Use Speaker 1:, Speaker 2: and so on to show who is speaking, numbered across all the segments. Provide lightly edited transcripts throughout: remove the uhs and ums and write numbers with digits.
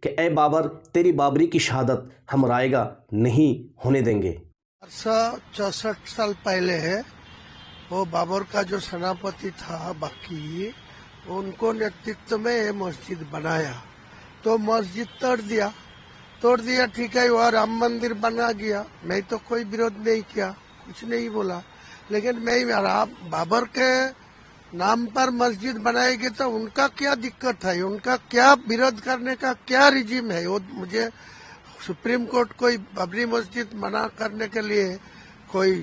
Speaker 1: کہ اے بابر تیری بابری کی شہادت ہم رائگاں نہیں ہونے دیں گے۔
Speaker 2: 64 پہلے وہ بابر کا جو سناپتی تھا باقی ان کو نیترتو میں یہ مسجد بنایا، تو مسجد توڑ دیا ٹھیک ہے، وہ رام مندر بنا گیا، میں تو کوئی وروଧ نہیں کیا، کچھ نہیں بولا، لیکن میں بابر کے نام پر مسجد بنائے گی تو ان کا کیا دقت ہے، ان کا کیا وروଧ کرنے کا کیا رجیم ہے؟ وہ مجھے سپریم کورٹ کوئی بابری مسجد منع کرنے کے لیے کوئی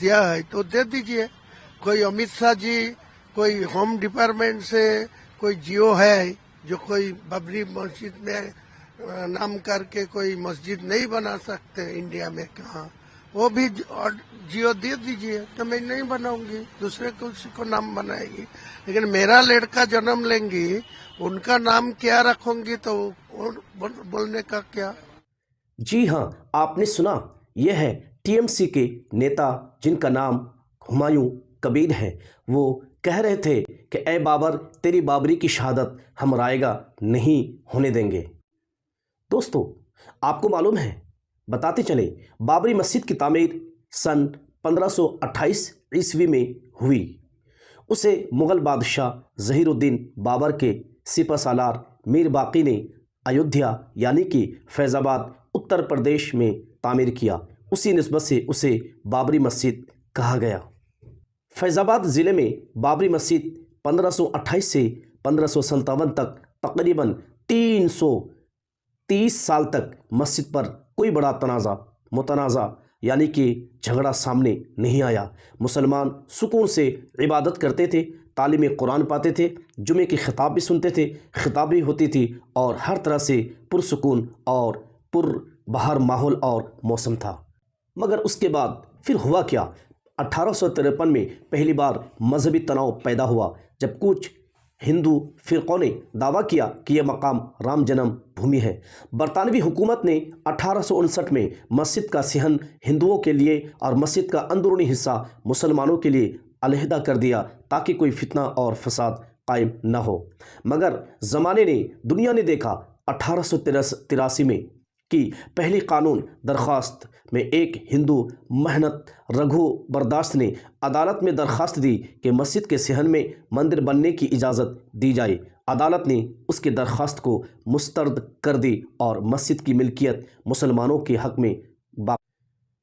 Speaker 2: دیا ہے تو دے دیجئے، کوئی امت شاہ جی کوئی ہوم ڈپارٹمنٹ سے کوئی جیو ہے جو کوئی بابری مسجد میں نام کر کے کوئی مسجد نہیں بنا سکتے انڈیا میں، کہاں وہ بھی جیو دے دیجئے، تو میں نہیں بناؤں گی، دوسرے کسی کو نام بنائے گی، لیکن میرا لڑکا جنم لیں گی ان کا نام کیا رکھوں گی تو بولنے کا کیا؟
Speaker 1: جی ہاں، آپ نے سنا، یہ ہے ٹی ایم سی کے نیتا جن کا نام ہمایوں کبیر ہے۔ وہ کہہ رہے تھے کہ اے بابر تیری بابری کی شہادت ہم رائگاں نہیں ہونے دیں گے۔ دوستو، آپ کو معلوم ہے، بتاتے چلیں، بابری مسجد کی تعمیر سن 1528 عیسوی میں ہوئی۔ اسے مغل بادشاہ ظہیر الدین بابر کے سپہ سالار میر باقی نے ایودھیا یعنی کہ فیض آباد اتر پردیش میں تعمیر کیا، اسی نسبت سے اسے بابری مسجد کہا گیا۔ فیض آباد ضلع میں بابری مسجد 1528 سے 1557 تک تقریباً 330 سال تک مسجد پر کوئی بڑا متنازع یعنی کہ جھگڑا سامنے نہیں آیا۔ مسلمان سکون سے عبادت کرتے تھے، تعلیم قرآن پاتے تھے، جمعے کی خطاب بھی سنتے تھے، خطاب بھی ہوتی تھی، اور ہر طرح سے پرسکون اور پر بہار ماحول اور موسم تھا۔ مگر اس کے بعد پھر ہوا کیا؟ 1853 میں پہلی بار مذہبی تناؤ پیدا ہوا، جب کچھ ہندو فرقوں نے دعویٰ کیا کہ یہ مقام رام جنم بھومی ہے۔ برطانوی حکومت نے 1859 میں مسجد کا صحن ہندوؤں کے لیے اور مسجد کا اندرونی حصہ مسلمانوں کے لیے علیحدہ کر دیا تاکہ کوئی فتنہ اور فساد قائم نہ ہو۔ مگر زمانے نے، دنیا نے دیکھا، 1883 میں کی پہلی قانون درخواست میں ایک ہندو محنت رگھو برداشت نے عدالت میں درخواست دی کہ مسجد کے صحن میں مندر بننے کی اجازت دی جائے۔ عدالت نے اس کی درخواست کو مسترد کر دی اور مسجد کی ملکیت مسلمانوں کے حق میں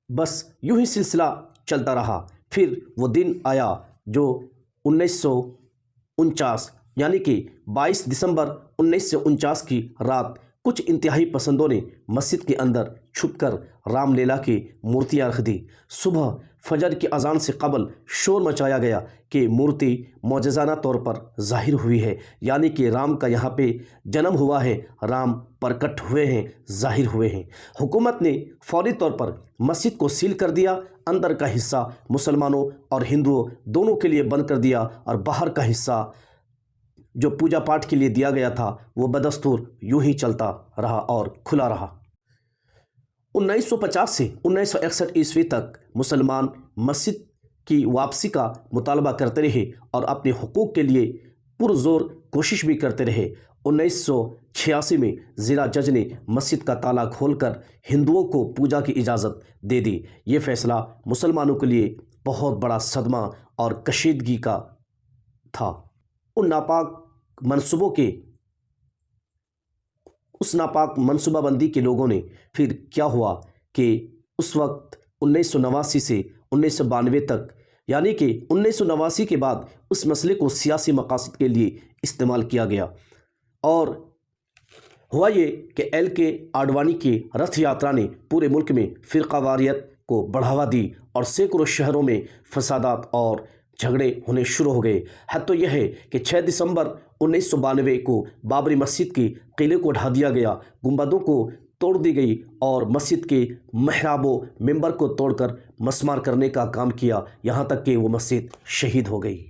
Speaker 1: بس یوں ہی سلسلہ چلتا رہا۔ پھر وہ دن آیا جو 1949 یعنی کہ 22 دسمبر 1949 کی رات کچھ انتہائی پسندوں نے مسجد کے اندر چھپ کر رام لیلا کی مورتیاں رکھ دی۔ صبح فجر کی اذان سے قبل شور مچایا گیا کہ مورتی معجزانہ طور پر ظاہر ہوئی ہے، یعنی کہ رام کا یہاں پہ جنم ہوا ہے، رام پرکٹ ہوئے ہیں، ظاہر ہوئے ہیں۔ حکومت نے فوری طور پر مسجد کو سیل کر دیا، اندر کا حصہ مسلمانوں اور ہندوؤں دونوں کے لیے بند کر دیا، اور باہر کا حصہ جو پوجا پاٹ کے لیے دیا گیا تھا وہ بدستور یوں ہی چلتا رہا اور کھلا رہا۔ 1950 سے 1961 عیسوی تک مسلمان مسجد کی واپسی کا مطالبہ کرتے رہے اور اپنے حقوق کے لیے پرزور کوشش بھی کرتے رہے۔ 1986 میں ضلع جج نے مسجد کا تالا کھول کر ہندوؤں کو پوجا کی اجازت دے دی۔ یہ فیصلہ مسلمانوں کے لیے بہت بڑا صدمہ اور کشیدگی کا تھا۔ اس ناپاک منصوبہ بندی کے لوگوں نے پھر کیا ہوا کہ اس وقت 1989 سے 1992 تک، یعنی کہ 1989 کے بعد اس مسئلے کو سیاسی مقاصد کے لیے استعمال کیا گیا، اور ہوا یہ کہ ایل کے آڈوانی کی رتھ یاترا نے پورے ملک میں فرقہ واریت کو بڑھاوا دی اور سینکڑوں شہروں میں فسادات اور جھگڑے ہونے شروع ہو گئے۔ حد تو یہ ہے کہ 6 دسمبر 1992 کو بابری مسجد کی قلعے کو ڈھا دیا گیا، گنبدوں کو توڑ دی گئی اور مسجد کے محراب و منبر کو توڑ کر مسمار کرنے کا کام کیا، یہاں تک کہ وہ مسجد شہید ہو گئی۔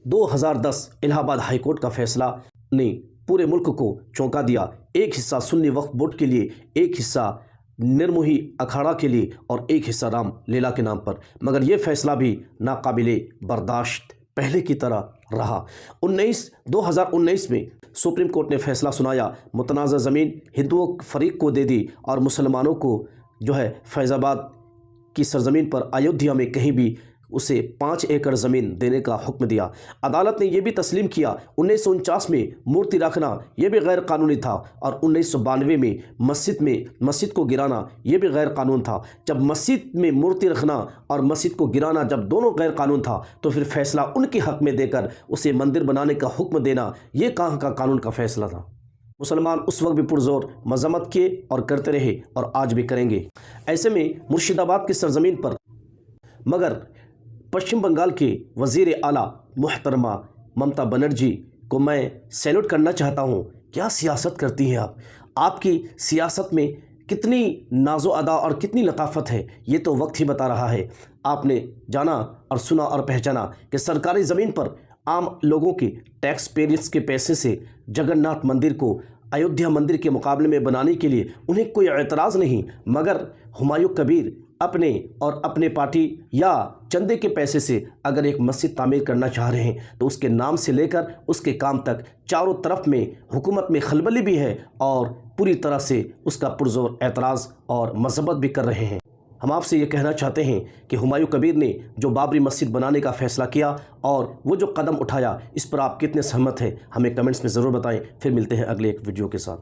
Speaker 1: 2010 الہ آباد ہائی کورٹ کا فیصلہ نے پورے ملک کو چونکا دیا۔ ایک حصہ سنی وقف بورڈ کے لیے، ایک حصہ نرموہی اکھاڑا کے لیے اور ایک حصہ رام لیلا کے نام پر، مگر یہ فیصلہ بھی ناقابل برداشت پہلے کی طرح رہا۔ 2019 میں سپریم کورٹ نے فیصلہ سنایا، متنازع زمین ہندوؤں فریق کو دے دی اور مسلمانوں کو فیض آباد کی سرزمین پر ایودھیا میں کہیں بھی اسے 5 ایکڑ زمین دینے کا حکم دیا۔ عدالت نے یہ بھی تسلیم کیا 1949 میں مورتی رکھنا یہ بھی غیر قانونی تھا، اور 1992 میں مسجد کو گرانا یہ بھی غیر قانون تھا۔ جب مسجد میں مورتی رکھنا اور مسجد کو گرانا جب دونوں غیر قانون تھا، تو پھر فیصلہ ان کے حق میں دے کر اسے مندر بنانے کا حکم دینا یہ کہاں کا قانون کا فیصلہ تھا؟ مسلمان اس وقت بھی پرزور مذمت کیے اور کرتے رہے اور آج بھی کریں گے۔ ایسے میں مرشد آباد کی سرزمین پر مگر پشچم بنگال کے وزیر اعلیٰ محترمہ ممتا بنرجی کو میں سیلوٹ کرنا چاہتا ہوں۔ کیا سیاست کرتی ہیں آپ کی سیاست میں کتنی ناز و ادا اور کتنی لطافت ہے، یہ تو وقت ہی بتا رہا ہے۔ آپ نے جانا اور سنا اور پہچانا کہ سرکاری زمین پر عام لوگوں کے ٹیکس پیئرز کے پیسے سے جگن ناتھ مندر کو ایودھیا مندر کے مقابلے میں بنانے کے لیے انہیں کوئی اعتراض نہیں، مگر ہمایوں کبیر اپنے پارٹی یا چندے کے پیسے سے اگر ایک مسجد تعمیر کرنا چاہ رہے ہیں تو اس کے نام سے لے کر اس کے کام تک چاروں طرف میں حکومت میں خلبلی بھی ہے اور پوری طرح سے اس کا پرزور اعتراض اور مذمت بھی کر رہے ہیں۔ ہم آپ سے یہ کہنا چاہتے ہیں کہ ہمایوں کبیر نے جو بابری مسجد بنانے کا فیصلہ کیا اور وہ جو قدم اٹھایا، اس پر آپ کتنے سہمت ہیں ہمیں کمنٹس میں ضرور بتائیں۔ پھر ملتے ہیں اگلے ایک ویڈیو کے ساتھ۔